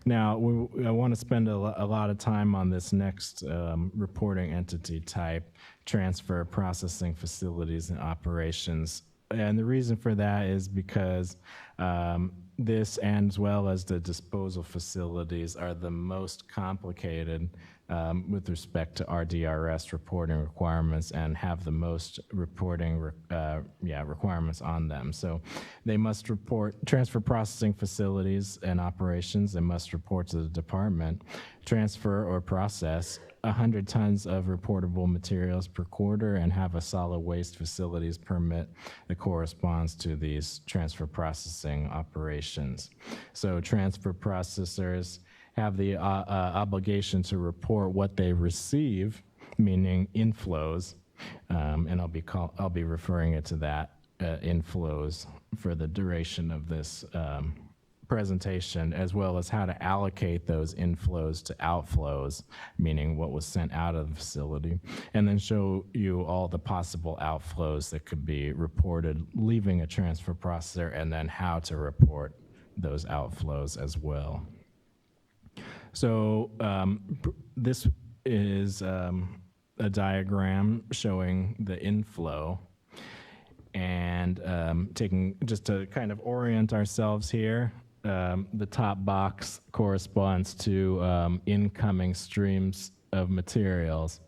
Now, I want to spend a lot of time on this next reporting entity type, transfer processing facilities and operations. And the reason for that is because this, and as well as the disposal facilities, are the most complicated with respect to RDRS reporting requirements and have the most reporting requirements on them. So they must report transfer processing facilities and operations. They must report to the department, transfer or process 100 tons of reportable materials per quarter and have a solid waste facilities permit that corresponds to these transfer processing operations. So transfer processors have the obligation to report what they receive, meaning inflows, and I'll be referring it to that inflows for the duration of this presentation, as well as how to allocate those inflows to outflows, meaning what was sent out of the facility, and then show you all the possible outflows that could be reported leaving a transfer processor, and then how to report those outflows as well. So this is a diagram showing the inflow, and taking just to kind of orient ourselves here, the top box corresponds to incoming streams of materials.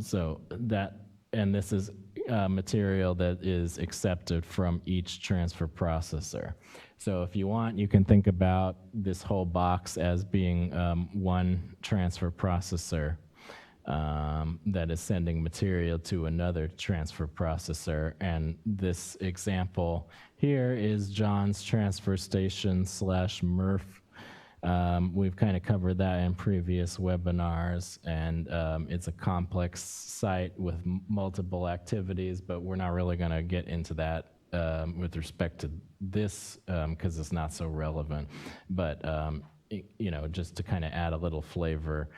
So that, and this is material that is accepted from each transfer processor. So if you want, you can think about this whole box as being one transfer processor that is sending material to another transfer processor. And this example here is John's transfer station / MRF. We've kind of covered that in previous webinars, and it's a complex site with multiple activities, but we're not really going to get into that with respect to this because it's not so relevant. But you know, just to kind of add a little flavor,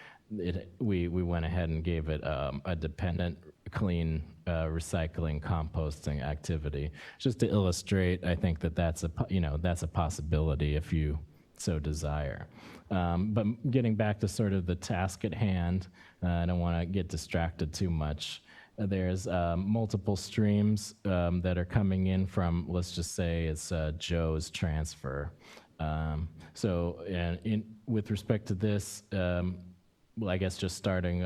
we went ahead and gave it a dependent clean recycling composting activity, just to illustrate. I think that that's a possibility if you so desire. But getting back to sort of the task at hand, I don't want to get distracted too much. There's multiple streams that are coming in from, let's just say it's Joe's transfer. With respect to this, well, I guess just starting,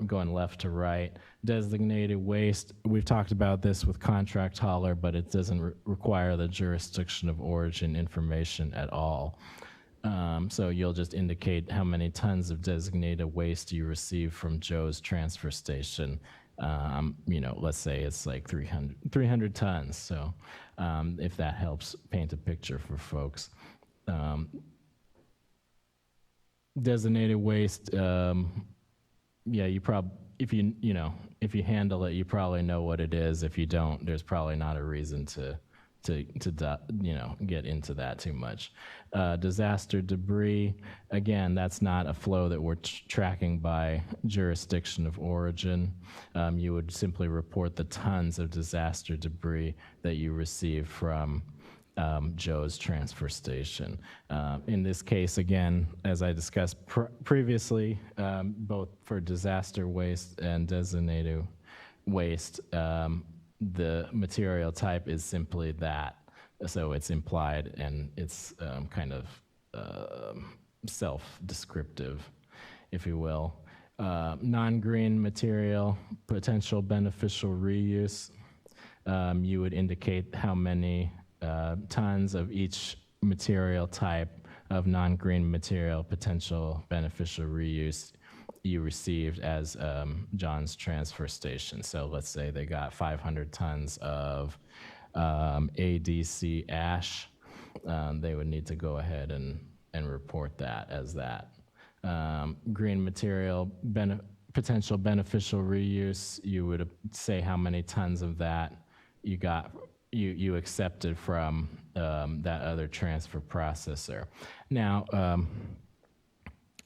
going left to right, designated waste, we've talked about this with contract hauler, but it doesn't require the jurisdiction of origin information at all. So you'll just indicate how many tons of designated waste you receive from Joe's transfer station. You know, let's say it's like 300 tons. So if that helps paint a picture for folks. Designated waste, yeah, you probably, if you handle it, you probably know what it is. If you don't, there's probably not a reason to get into that too much. Disaster debris, again, that's not a flow that we're tracking by jurisdiction of origin. You would simply report the tons of disaster debris that you receive from Joe's transfer station. In this case, again, as I discussed previously, both for disaster waste and designated waste, the material type is simply that. So it's implied, and it's kind of self-descriptive, if you will. Non-green material, potential beneficial reuse. You would indicate how many tons of each material type of non-green material potential beneficial reuse you received as John's transfer station. So let's say they got 500 tons of ADC ash. They would need to go ahead and report that as that. Green material potential beneficial reuse, you would say how many tons of that you got, you accepted from that other transfer processor. Now,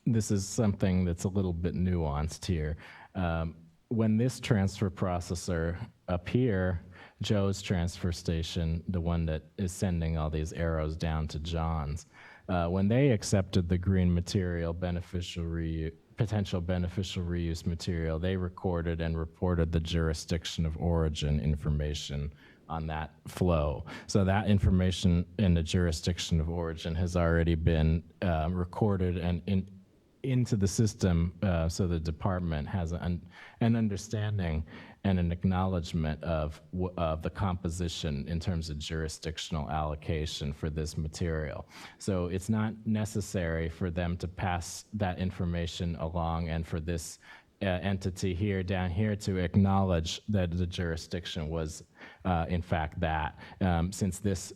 this is something that's a little bit nuanced here. When this transfer processor up here, Joe's transfer station, the one that is sending all these arrows down to John's, when they accepted the green material potential beneficial reuse material, they recorded and reported the jurisdiction of origin information on that flow. So that information in the jurisdiction of origin has already been recorded and into the system, so the department has an understanding and an acknowledgement of the composition in terms of jurisdictional allocation for this material. So it's not necessary for them to pass that information along and for this entity here, down here, to acknowledge that the jurisdiction was in fact that. Since this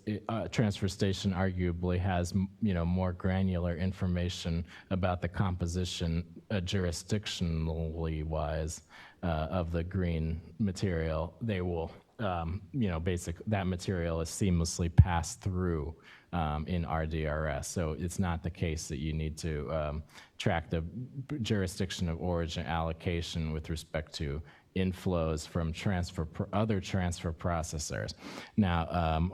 transfer station arguably has more granular information about the composition jurisdictionally wise of the green material, they will that material is seamlessly passed through in RDRS. So it's not the case that you need to track the jurisdiction of origin allocation with respect to inflows from other transfer processors. Now,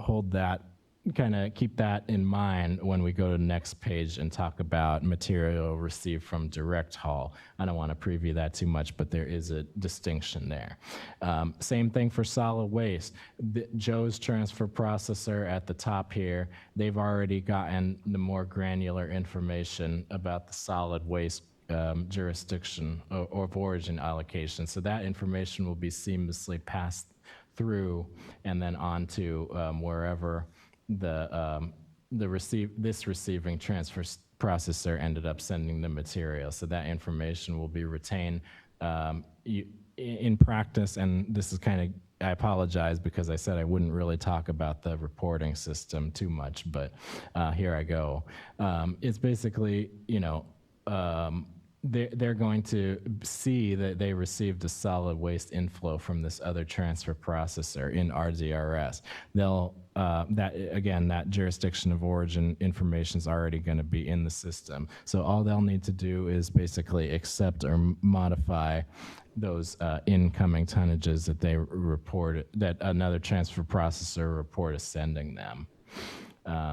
keep that in mind when we go to the next page and talk about material received from direct haul. I don't want to preview that too much, but there is a distinction there. Same thing for solid waste. Joe's transfer processor at the top here, they've already gotten the more granular information about the solid waste jurisdiction or of origin allocation. So that information will be seamlessly passed through and then on to wherever this receiving transfer processor ended up sending the material. So that information will be retained in practice, and this is I apologize because I said I wouldn't really talk about the reporting system too much, but here I go. It's basically, they're going to see that they received a solid waste inflow from this other transfer processor in RDRS. They'll that jurisdiction of origin information is already going to be in the system. So all they'll need to do is basically accept or modify those incoming tonnages that they reported, that another transfer processor report is sending them.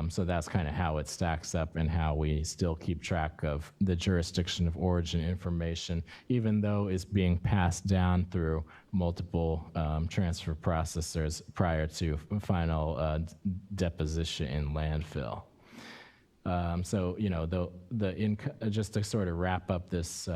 So that's kind of how it stacks up and how we still keep track of the jurisdiction of origin information, even though it's being passed down through multiple transfer processors prior to final deposition in landfill. Just to sort of wrap up this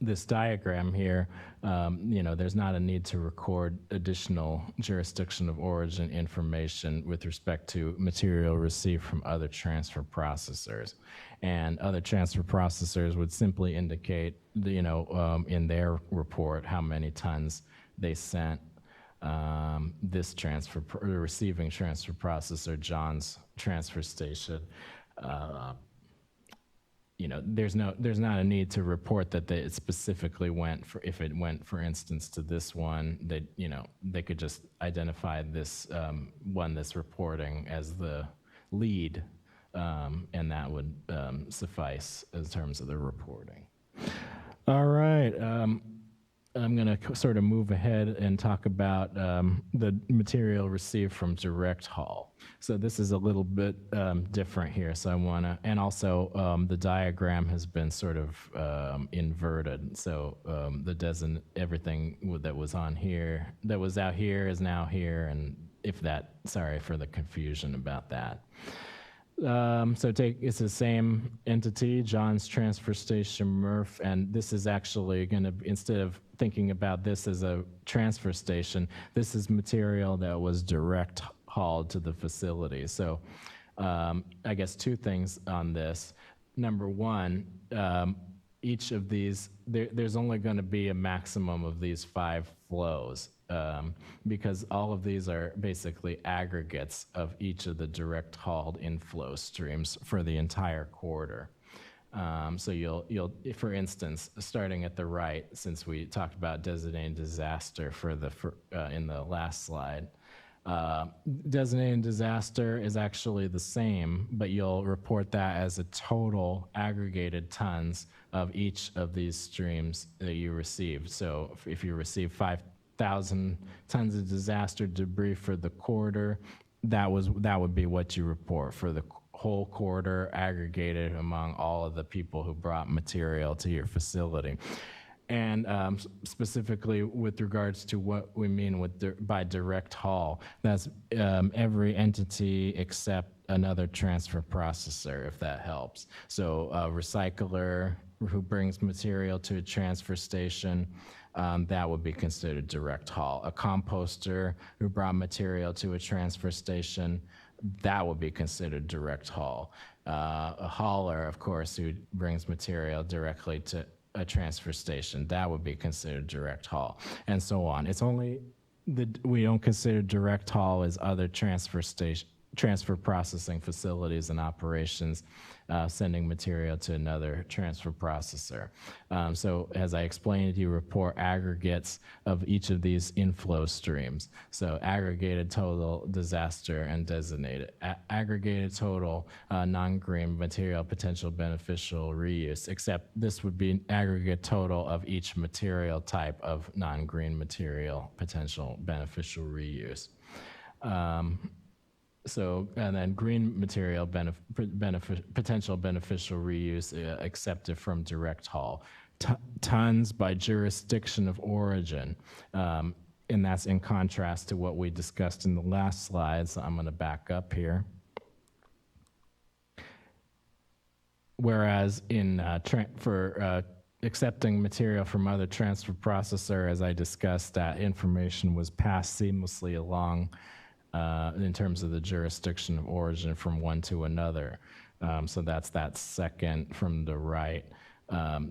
this diagram here, there's not a need to record additional jurisdiction of origin information with respect to material received from other transfer processors. And other transfer processors would simply indicate, in their report how many tons they sent this receiving transfer processor, John's transfer station. There's not a need to report that it specifically went if it went, for instance, to this one. They could just identify this one that's reporting as the lead, and that would suffice in terms of the reporting. All right. I'm going to sort of move ahead and talk about the material received from direct haul. So this is a little bit different here. So I want to, and also the diagram has been sort of inverted. So everything that was on here, that was out here, is now here. And sorry for the confusion about that. It's the same entity, John's transfer station, MRF, and this is actually going to, instead of thinking about this as a transfer station, this is material that was direct hauled to the facility. So I guess two things on this. Number one, each of these, there's only going to be a maximum of these 5 flows. Because all of these are basically aggregates of each of the direct hauled inflow streams for the entire quarter. So you'll, for instance, starting at the right, since we talked about designated disaster in the last slide, designated disaster is actually the same, but you'll report that as a total aggregated tons of each of these streams that you received. So if you receive 5,000 tons of disaster debris for the quarter, that would be what you report for the whole quarter aggregated among all of the people who brought material to your facility. And specifically with regards to what we mean with by direct haul, that's every entity except another transfer processor, if that helps. So a recycler who brings material to a transfer station, that would be considered direct haul. A composter who brought material to a transfer station, that would be considered direct haul. A hauler, of course, who brings material directly to a transfer station, that would be considered direct haul, and so on. It's only we don't consider direct haul as other transfer processing facilities and operations sending material to another transfer processor. So as I explained, you report aggregates of each of these inflow streams. So aggregated total, disaster, and designated. Aggregated total, non-green material, potential beneficial reuse, except this would be an aggregate total of each material type of non-green material, potential beneficial reuse. So, and then green material potential beneficial reuse accepted from direct haul. Tons by jurisdiction of origin. And that's in contrast to what we discussed in the last slide, so I'm going to back up here. Whereas in accepting material from other transfer processor, as I discussed, that information was passed seamlessly along in terms of the jurisdiction of origin from one to another. So that's that second from the right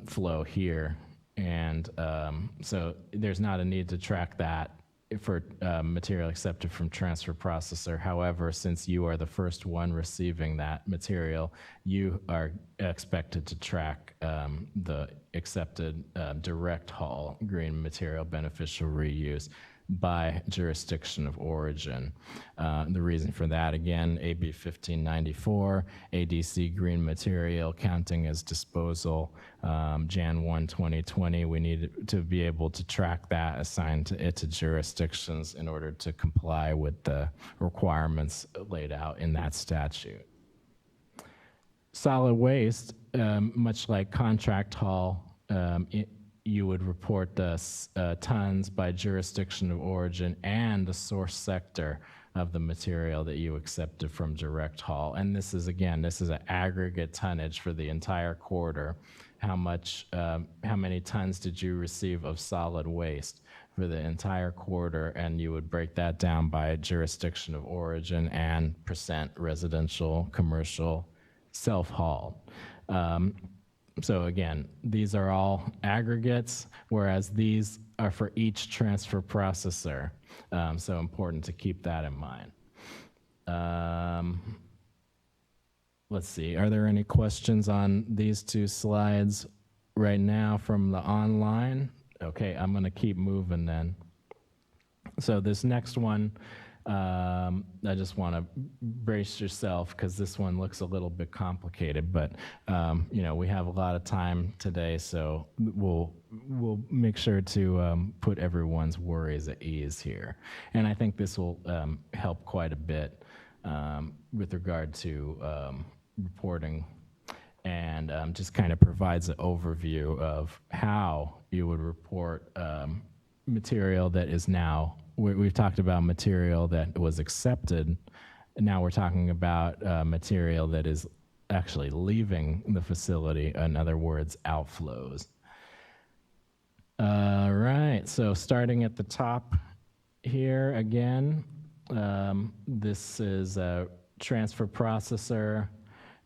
flow here. And so there's not a need to track that for material accepted from transfer processor. However, since you are the first one receiving that material, you are expected to track the accepted direct haul green material beneficial reuse by jurisdiction of origin. The reason for that, again, AB 1594, ADC green material counting as disposal, Jan 1, 2020, we need to be able to track that, assign it to jurisdictions in order to comply with the requirements laid out in that statute. Solid waste, much like contract haul, you would report the tons by jurisdiction of origin and the source sector of the material that you accepted from direct haul. And this is, again, this is an aggregate tonnage for the entire quarter. How many tons did you receive of solid waste for the entire quarter? And you would break that down by jurisdiction of origin and percent residential, commercial, self-hauled. So again, these are all aggregates, whereas these are for each transfer processor. So important to keep that in mind. Let's see, are there any questions on these two slides right now from the online? Okay, I'm gonna keep moving then. So this next one, I just want to brace yourself because this one looks a little bit complicated, but you know, we have a lot of time today, so we'll make sure to put everyone's worries at ease here. And I think this will help quite a bit with regard to reporting, and just kind of provides an overview of how you would report material that is now, we've talked about material that was accepted, and now we're talking about material that is actually leaving the facility, in other words, outflows. All right, so starting at the top here again, this is a transfer processor.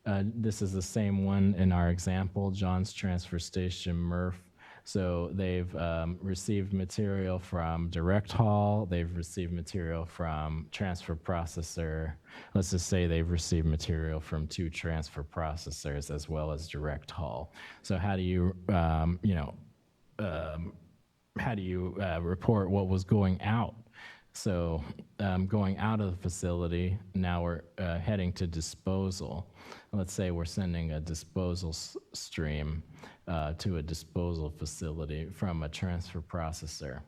This is the same one in our example, John's Transfer Station, Murph. So they've received material from direct haul, they've received material from transfer processor. Let's just say they've received material from 2 transfer processors as well as direct haul. So how do you, report what was going out? So going out of the facility, now we're heading to disposal. Let's say we're sending a disposal stream to a disposal facility from a transfer processor.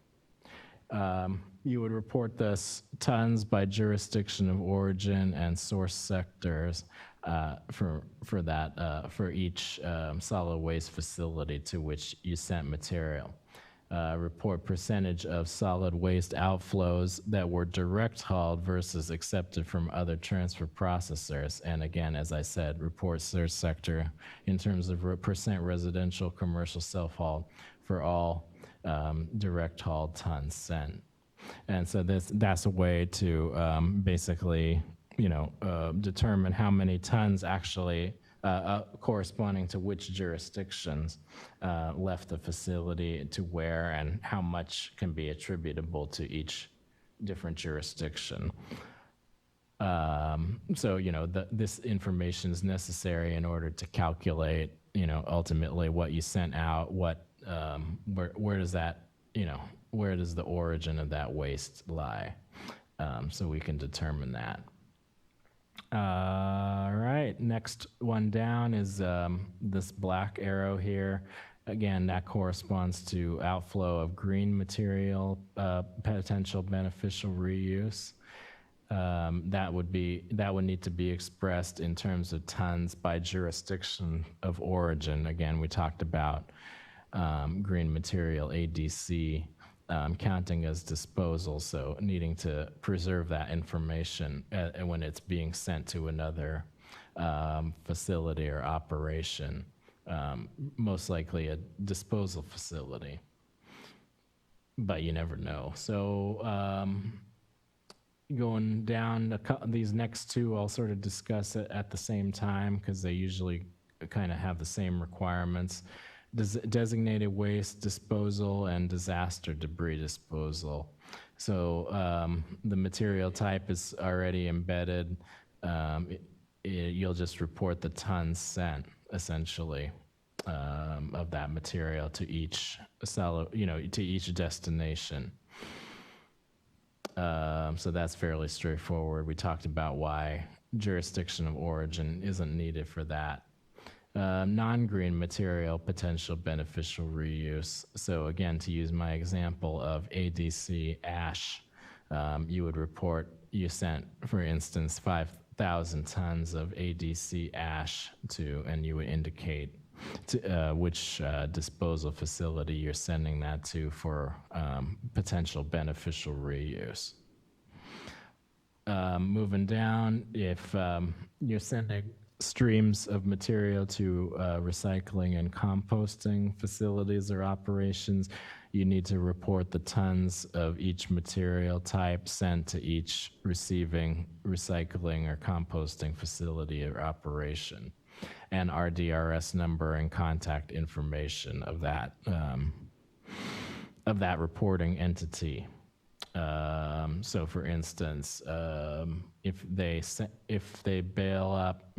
You would report this tons by jurisdiction of origin and source sectors. for that for each solid waste facility to which you sent material. Report percentage of solid waste outflows that were direct hauled versus accepted from other transfer processors. And again, as I said, report search sector in terms of percent residential, commercial, self-hauled for all direct hauled tons sent. And so that's a way to basically, determine how many tons actually corresponding to which jurisdictions left the facility to where, and how much can be attributable to each different jurisdiction. So, this information is necessary in order to calculate, ultimately what you sent out, where does that, where does the origin of that waste lie? So we can determine that. All right, next one down is this black arrow here. Again, that corresponds to outflow of green material, potential beneficial reuse. That would need to be expressed in terms of tons by jurisdiction of origin. Again, we talked about green material, ADC, counting as disposal, so needing to preserve that information when it's being sent to another facility or operation, most likely a disposal facility, but you never know. So going down, these next two I'll sort of discuss it at the same time because they usually kind of have the same requirements. Designated waste disposal and disaster debris disposal. So the material type is already embedded. You'll just report the tons sent, essentially, of that material to each to each destination. So that's fairly straightforward. We talked about why jurisdiction of origin isn't needed for that. Non-green material potential beneficial reuse. So again, to use my example of ADC ash, you would report you sent, for instance, 5,000 tons of ADC ash and you would indicate which disposal facility you're sending that to for potential beneficial reuse. Moving down, if you're sending streams of material to recycling and composting facilities or operations, you need to report the tons of each material type sent to each receiving recycling or composting facility or operation, and RDRS number and contact information of that reporting entity. So for instance, if they bail up,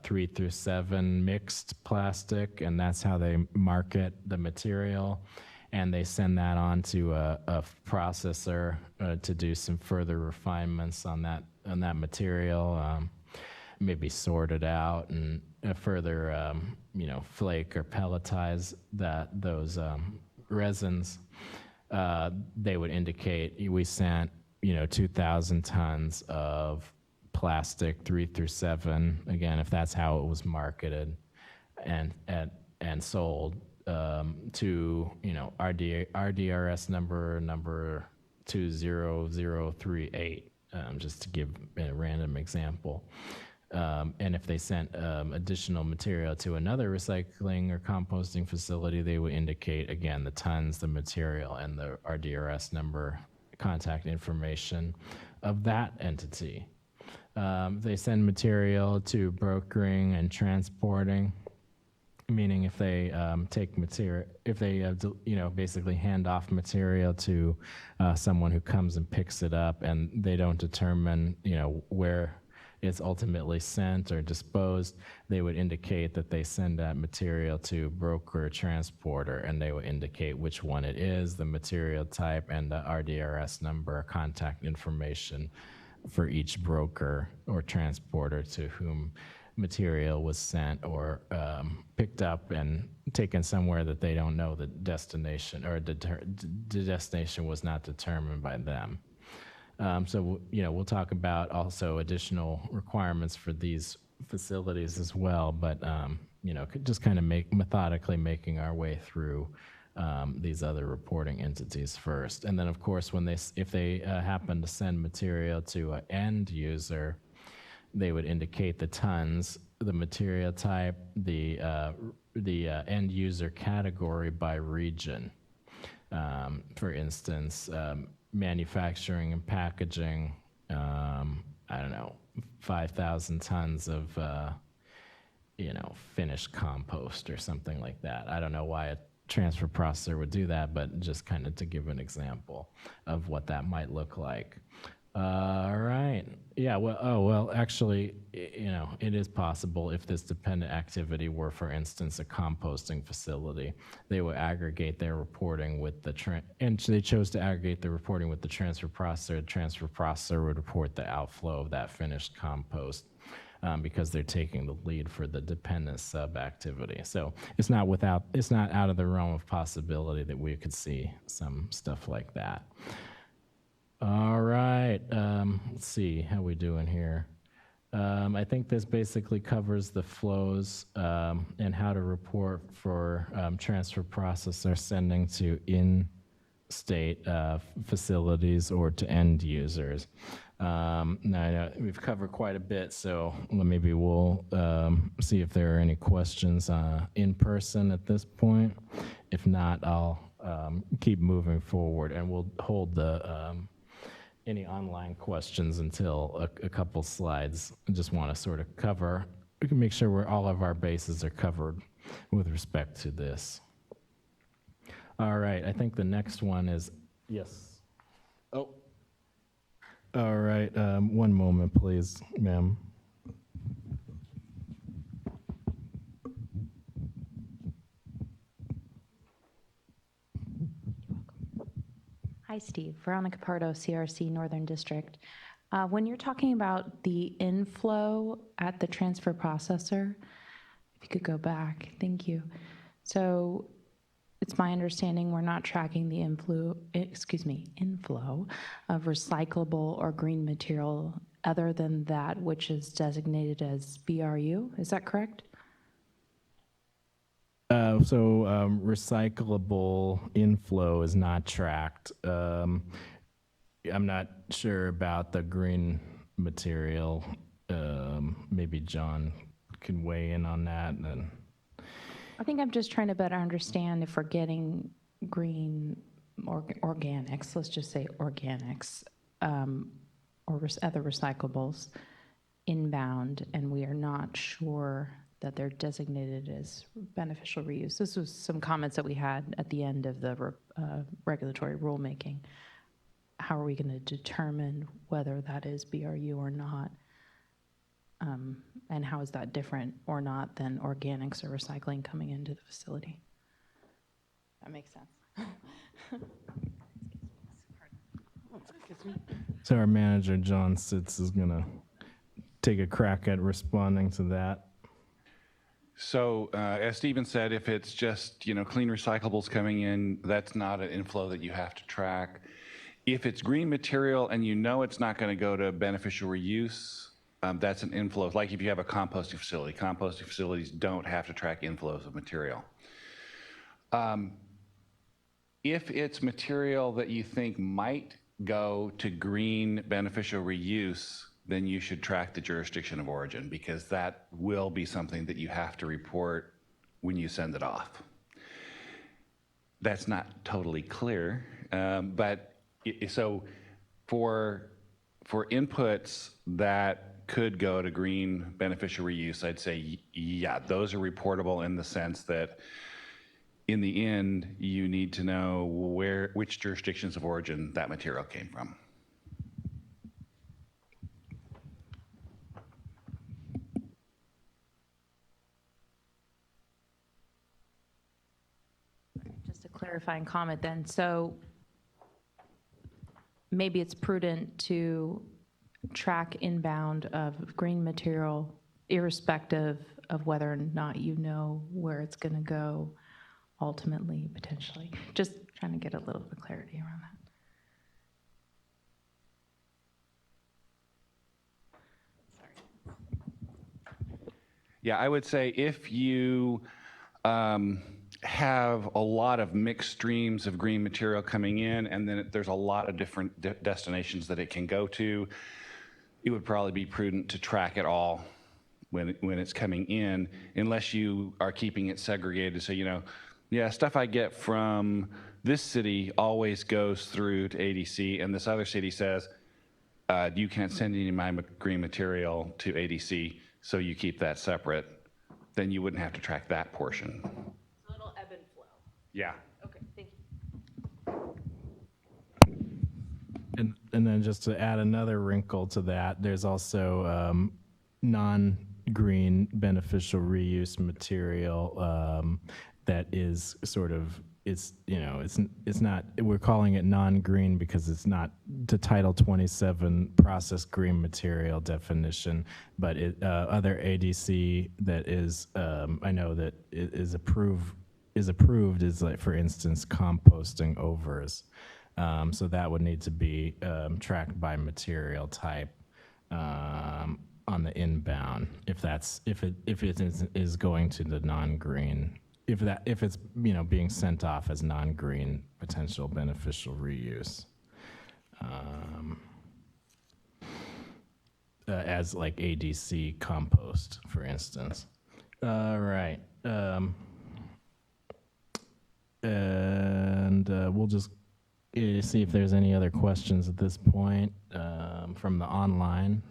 3 through 7 mixed plastic, and that's how they market the material, and they send that on to a processor to do some further refinements on that material, maybe sort it out and further, flake or pelletize those resins. They would indicate we sent 2,000 tons of plastic 3 through 7, again, if that's how it was marketed and sold, to RDRS number 20038, just to give a random example. And if they sent additional material to another recycling or composting facility, they would indicate, again, the tons, the material, and the RDRS number, contact information of that entity. They send material to brokering and transporting, meaning if they take material, if they basically hand off material to someone who comes and picks it up, and they don't determine where it's ultimately sent or disposed, they would indicate that they send that material to broker or transporter, and they would indicate which one it is, the material type, and the RDRS number, contact information for each broker or transporter to whom material was sent or picked up and taken somewhere that they don't know the destination, or the destination was not determined by them. So we'll talk about also additional requirements for these facilities as well, but just kind of methodically making our way through these other reporting entities first. And then, of course, if they happen to send material to an end user, they would indicate the tons, the material type, the end user category by region. For instance, manufacturing and packaging, 5,000 tons of finished compost or something like that. I don't know why a transfer processor would do that, but just kind of to give an example of what that might look like. All right. Yeah, actually, it is possible if this dependent activity were, for instance, a composting facility, they would aggregate their reporting with and they chose to aggregate the reporting with the transfer processor. The transfer processor would report the outflow of that finished compost because they're taking the lead for the dependent sub-activity. So it's not out of the realm of possibility that we could see some stuff like that. All right, let's see how we doing here. I think this basically covers the flows and how to report for transfer processor sending to in-state facilities or to end users. Now, I know we've covered quite a bit, so maybe we'll see if there are any questions in person at this point. If not, I'll keep moving forward, and we'll hold the any online questions until a couple slides. I just want to sort of we can make sure all of our bases are covered with respect to this. All right, I think the next one is, yes. Oh, all right, one moment, please, ma'am. Hi, Steve. Veronica Pardo, CRC Northern District. When you're talking about the inflow at the transfer processor, if you could go back, thank you. So it's my understanding we're not tracking the inflow of recyclable or green material other than that which is designated as BRU. Is that correct? Recyclable inflow is not tracked. I'm not sure about the green material. Maybe John can weigh in on that. I think I'm just trying to better understand if we're getting green organics, let's just say organics, or other recyclables inbound, and we are not sure that they're designated as beneficial reuse. This was some comments that we had at the end of the regulatory rulemaking. How are we going to determine whether that is BRU or not? And how is that different or not than organics or recycling coming into the facility? That makes sense. So our manager, John Sitz, is going to take a crack at responding to that. So as Stephen said, if it's just clean recyclables coming in, that's not an inflow that you have to track. If it's green material and it's not going to go to beneficial reuse, that's an inflow. Like if you have a composting facilities don't have to track inflows of material. If it's material that you think might go to green beneficial reuse, then you should track the jurisdiction of origin, because that will be something that you have to report when you send it off. That's not totally clear, but so for inputs that could go to green beneficial reuse, I'd say, yeah, those are reportable in the sense that in the end, you need to know which jurisdictions of origin that material came from. Just a clarifying comment then. So maybe it's prudent to track inbound of green material irrespective of whether or not you know where it's going to go ultimately, potentially. Just trying to get a little bit of clarity around that. Yeah, I would say if you have a lot of mixed streams of green material coming in, and then there's a lot of different destinations that it can go to, it would probably be prudent to track it all when it's coming in, unless you are keeping it segregated. So, yeah, stuff I get from this city always goes through to ADC, and this other city says, you can't send any of my green material to ADC, so you keep that separate. Then you wouldn't have to track that portion. So it'll ebb and flow. Yeah. Okay, thank you. And then just to add another wrinkle to that, there's also non-green beneficial reuse material that is sort of, it's not, we're calling it non-green because it's not to Title 27 processed green material definition, but other ADC that is, I know that is approved is, like, for instance, composting overs. So that would need to be tracked by material type on the inbound if it is going to the non-green. If it's being sent off as non-green potential beneficial reuse, as like ADC compost, for instance. All right, and we'll just see if there's any other questions at this point from the online.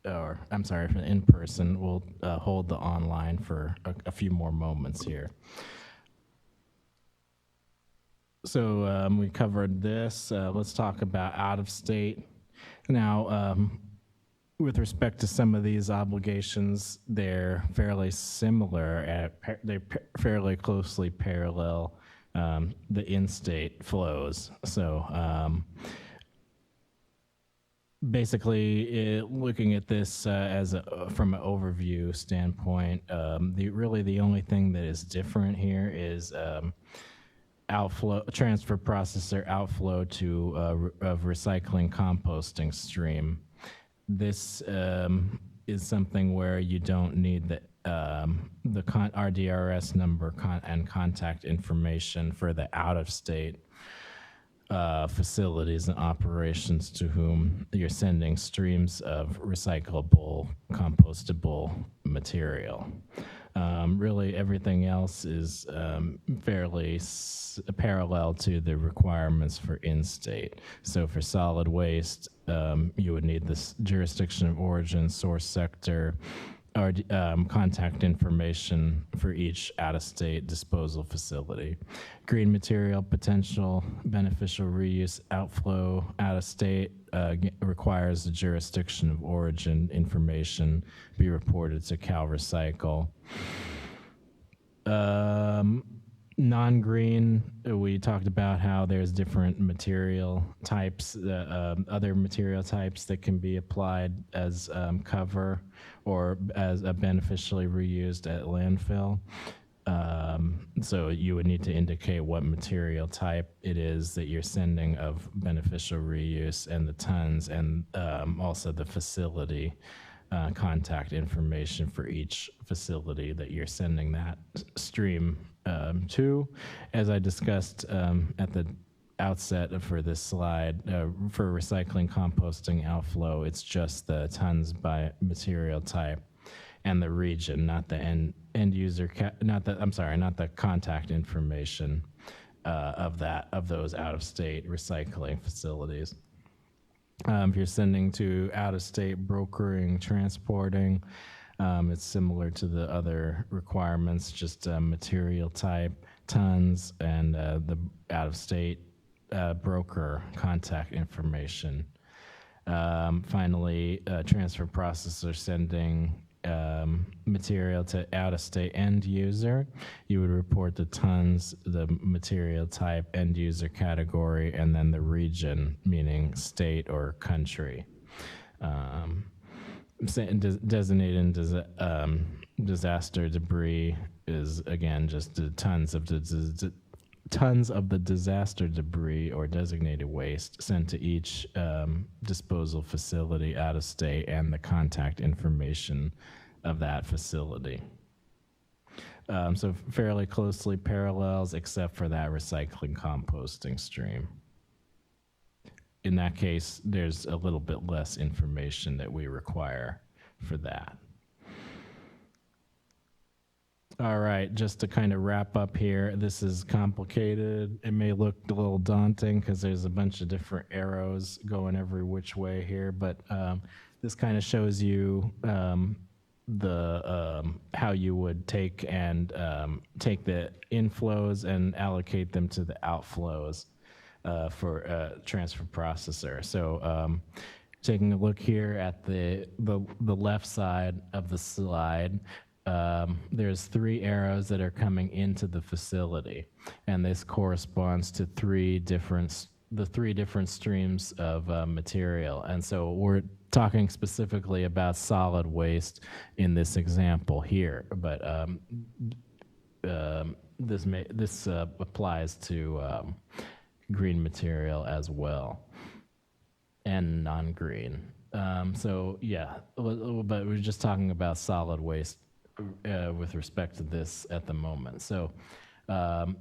Or I'm sorry, for in person. We'll hold the online for a few more moments here. So we covered this. Let's talk about out of state. Now, with respect to some of these obligations, they're fairly similar. They fairly closely parallel the in-state flows. So. Basically, looking at this from an overview standpoint, the only thing that is different here is outflow, transfer processor outflow to of recycling composting stream. This is something where you don't need the RDRS number and contact information for the out-of-state facilities and operations to whom you're sending streams of recyclable, compostable material. Really, everything else is fairly parallel to the requirements for in-state. So for solid waste, you would need this jurisdiction of origin, source sector, or contact information for each out-of-state disposal facility. Green material potential beneficial reuse outflow out-of-state requires the jurisdiction of origin information be reported to CalRecycle. Non-green, we talked about how there's different material types, other material types that can be applied as cover or as beneficially reused at landfill. So you would need to indicate what material type it is that you're sending of beneficial reuse and the tons, and also the facility contact information for each facility that you're sending that stream to. As I discussed at the outset for this slide, for recycling, composting, outflow, it's just the tons by material type and the region, not the end user, not the contact information of those out-of-state recycling facilities. If you're sending to out-of-state brokering, transporting, it's similar to the other requirements, just material type, tons, and the out-of-state broker contact information. Finally, transfer processor sending material to out-of-state end user. You would report the tons, the material type, end user category, and then the region, meaning state or country. Designating disaster debris is, again, just the tons of the disaster debris or designated waste sent to each disposal facility out of state, and the contact information of that facility. So fairly closely parallels, except for that recycling composting stream. In that case, there's a little bit less information that we require for that. All right, just to kind of wrap up here, this is complicated. It may look a little daunting because there's a bunch of different arrows going every which way here, but this kind of shows you how you would take the inflows and allocate them to the outflows for transfer processor. So taking a look here at the left side of the slide, there's 3 arrows that are coming into the facility, and this corresponds to the 3 different streams of material. And so we're talking specifically about solid waste in this example here, but this applies to green material as well, and non-green. So yeah, but we're just talking about solid waste with respect to this at the moment. So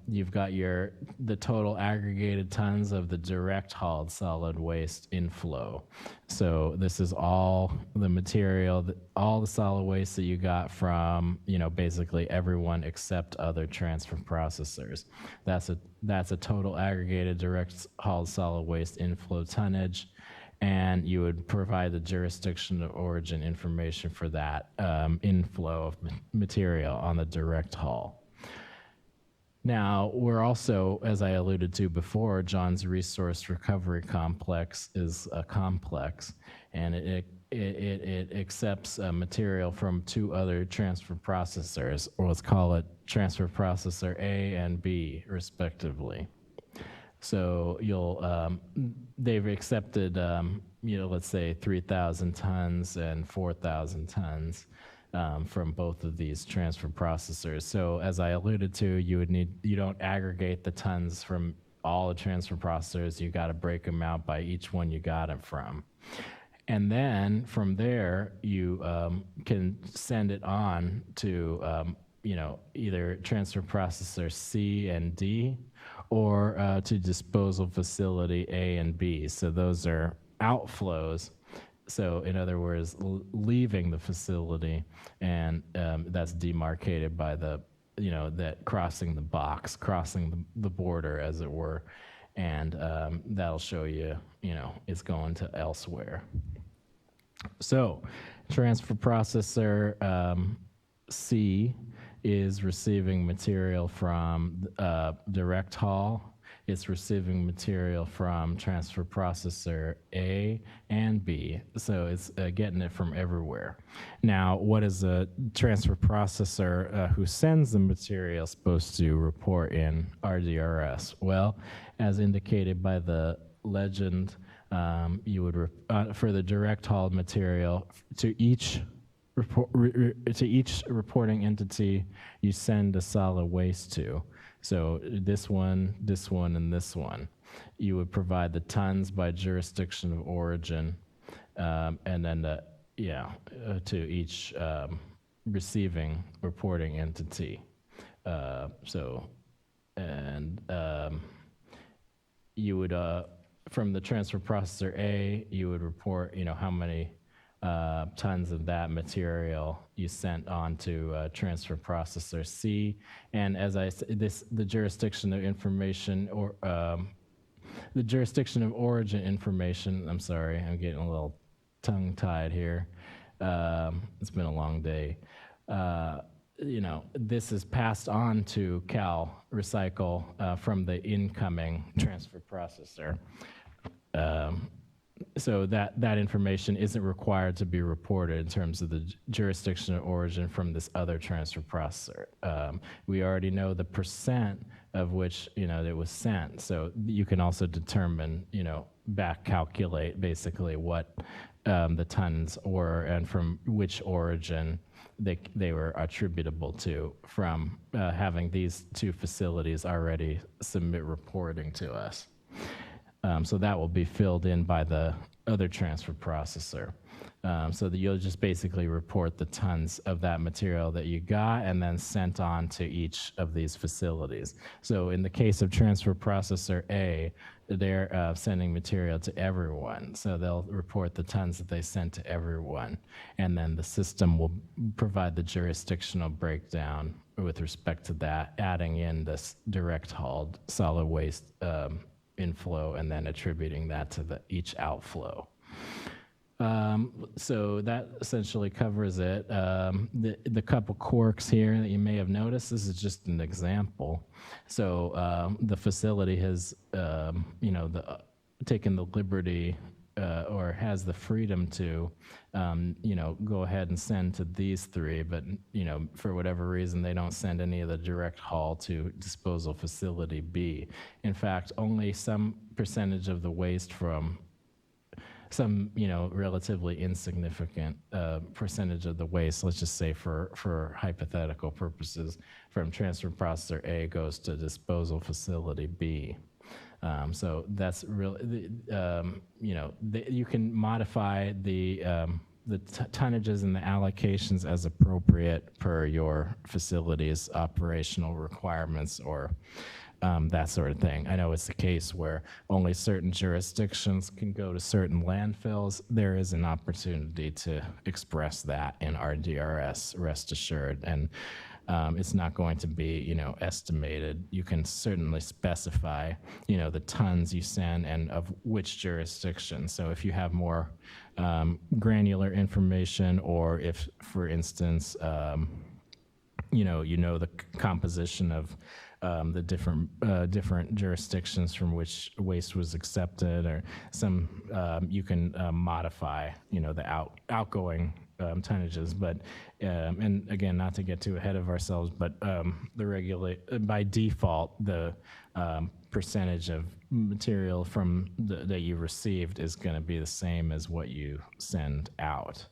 you've got the total aggregated tons of the direct hauled solid waste inflow. So this is all the material, all the solid waste that you got from, basically everyone except other transfer processors. That's a total aggregated direct hauled solid waste inflow tonnage. And you would provide the jurisdiction of origin information for that inflow of material on the direct haul. Now, we're also, as I alluded to before, John's resource recovery complex is a complex, and it accepts material from 2 other transfer processors, or let's call it transfer processor A and B, respectively. So they've accepted, let's say 3,000 tons and 4,000 tons from both of these transfer processors. So as I alluded to, you don't aggregate the tons from all the transfer processors. You got to break them out by each one you got them from. And then from there, you can send it on to, either transfer processor C and D, or to disposal facility A and B. So those are outflows. So in other words, leaving the facility, and that's demarcated by that crossing the box, crossing the border, as it were, and that'll show you, it's going to elsewhere. So transfer processor C is receiving material from direct haul. It's receiving material from transfer processor A and B, so it's getting it from everywhere. Now, what is a transfer processor who sends the material supposed to report in RDRS? Well, as indicated by the legend, you would for the direct haul material to each reporting entity you send a solid waste to. So this one, and this one. You would provide the tons by jurisdiction of origin, and then to each receiving reporting entity. You would, from the transfer processor A, you would report, how many tons of that material you sent on to transfer processor C, and as I said, the jurisdiction of information, or the jurisdiction of origin information. I'm sorry, I'm getting a little tongue-tied here. It's been a long day. This is passed on to CalRecycle from the incoming transfer processor. So that information isn't required to be reported in terms of the jurisdiction of origin from this other transfer processor. We already know the percent of which it was sent, so you can also determine, back calculate basically what the tons were and from which origin they were attributable to, from having these 2 facilities already submit reporting to us. So that will be filled in by the other transfer processor. So that you'll just basically report the tons of that material that you got and then sent on to each of these facilities. So in the case of transfer processor A, they're sending material to everyone. So they'll report the tons that they sent to everyone. And then the system will provide the jurisdictional breakdown with respect to that, adding in this direct hauled solid waste inflow and then attributing that to each outflow. So that essentially covers it. The couple quirks here that you may have noticed, this is just an example. So the facility has, taken the liberty or has the freedom to, go ahead and send to these three, but, for whatever reason, they don't send any of the direct haul to disposal facility B. In fact, only some percentage of the waste from some, relatively insignificant percentage of the waste, let's just say for hypothetical purposes, from transfer processor A goes to disposal facility B. So that's really, you can modify the tonnages and the allocations as appropriate per your facility's operational requirements or that sort of thing. I know it's the case where only certain jurisdictions can go to certain landfills. There is an opportunity to express that in RDRS, rest assured. And it's not going to be, estimated. You can certainly specify, the tons you send and of which jurisdiction. So if you have more granular information, or if, for instance, the composition of the different jurisdictions from which waste was accepted, or some you can modify, the outgoing tonnages. But and again, not to get too ahead of ourselves, but by default, the percentage of material from that you received is going to be the same as what you send out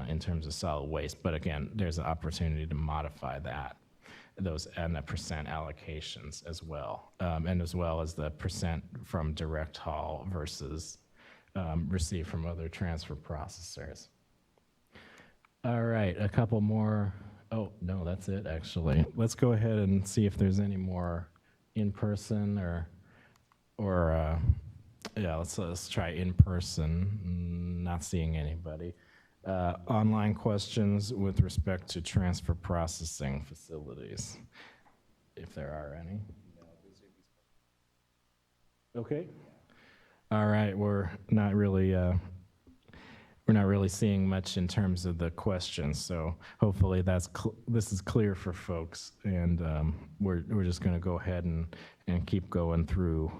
in terms of solid waste. But again, there's an opportunity to modify those and the percent allocations as well, and as well as the percent from direct haul versus received from other transfer processors. All right, a couple more. Oh, no, that's it, actually. Let's go ahead and see if there's any more in person or yeah, let's try in person. Not seeing anybody. Online questions with respect to transfer processing facilities, if there are any. Okay. All right, we're not really seeing much in terms of the questions, so hopefully this is clear for folks, and we're just going to go ahead and keep going through